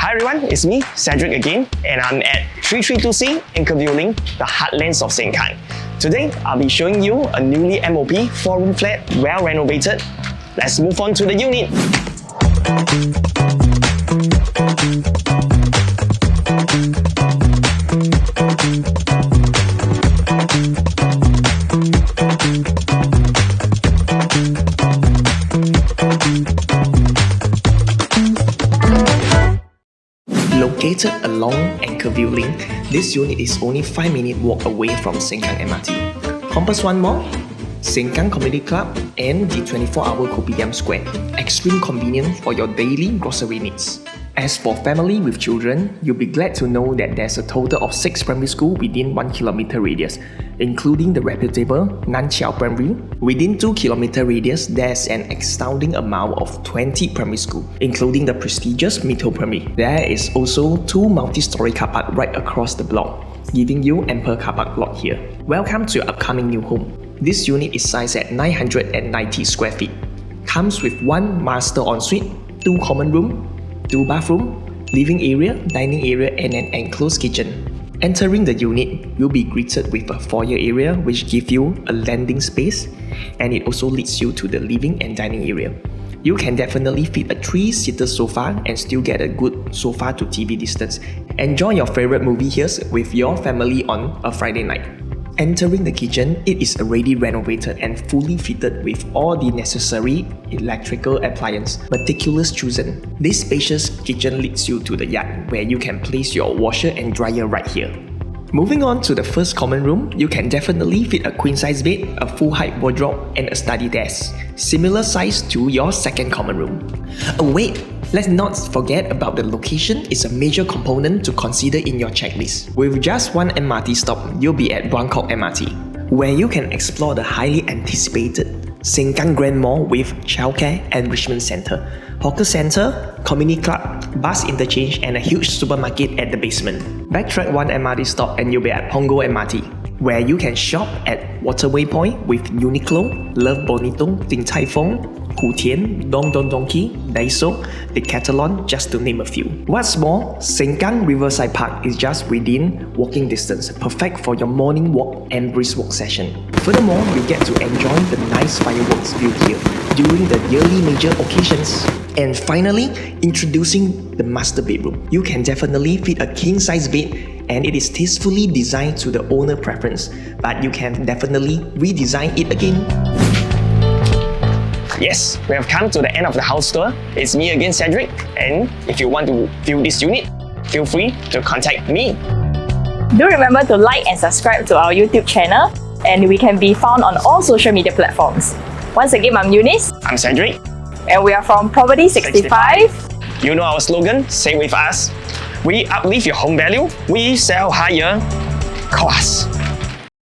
Hi everyone, it's me, Cedric again, and I'm at 332C Anchorvale Link, the heartlands of Sengkang. Today, I'll be showing you a newly MOP 4-room flat, well renovated. Let's move on to the unit. Located along Anchorvale Link, this unit is only 5-minute walk away from Sengkang MRT, Compass 1 Mall, Sengkang Community Club, and the 24-hour Kopitiam Square. Extreme convenient for your daily grocery needs. As for family with children, you'll be glad to know that there's a total of 6 primary schools within 1 kilometer radius, including the reputable Nan Chiao Primary. Within 2 kilometer radius, there's an astounding amount of 20 primary schools, including the prestigious Mito Primary. There is also 2 multi-story car park right across the block, giving you ample car park lot here. Welcome to your upcoming new home. This unit is sized at 990 square feet. Comes with 1 master ensuite, 2 common room, 2 bathroom, living area, dining area, and an enclosed kitchen. Entering the unit, you'll be greeted with a foyer area which gives you a landing space, and it also leads you to the living and dining area. You can definitely fit a 3-seater sofa and still get a good sofa to TV distance. Enjoy your favorite movie here with your family on a Friday night. Entering the kitchen, it is already renovated and fully fitted with all the necessary electrical appliances, meticulous chosen. This spacious kitchen leads you to the yard where you can place your washer and dryer right here. Moving on to the first common room, you can definitely fit a queen-size bed, a full-height wardrobe, and a study desk, similar size to your second common room. Wait! Let's not forget about the location is a major component to consider in your checklist. With just 1 MRT stop, you'll be at Buangkok MRT, where you can explore the highly anticipated Sengkang Grand Mall with childcare and enrichment center, hawker center, community club, bus interchange, and a huge supermarket at the basement. Backtrack 1 MRT stop and you'll be at Punggol MRT, where you can shop at Waterway Point with Uniqlo, Love Bonito, Din Tai Fung, Hutian, Don Don Donki, Daiso, Decathlon, just to name a few. What's more, Sengkang Riverside Park is just within walking distance, perfect for your morning walk and brisk walk session. Furthermore, you get to enjoy the nice fireworks view here during the yearly major occasions. And finally, introducing the master bedroom. You can definitely fit a king-size bed, and it is tastefully designed to the owner preference, but you can definitely redesign it again. Yes, we have come to the end of the house tour. It's me again, Cedric, and if you want to view this unit, feel free to contact me. Do remember to like and subscribe to our YouTube channel, and we can be found on all social media platforms. Once again, I'm Eunice. I'm Cedric. And we are from Property 65. You know our slogan, say with us. We uplift your home value, we sell higher. Call us.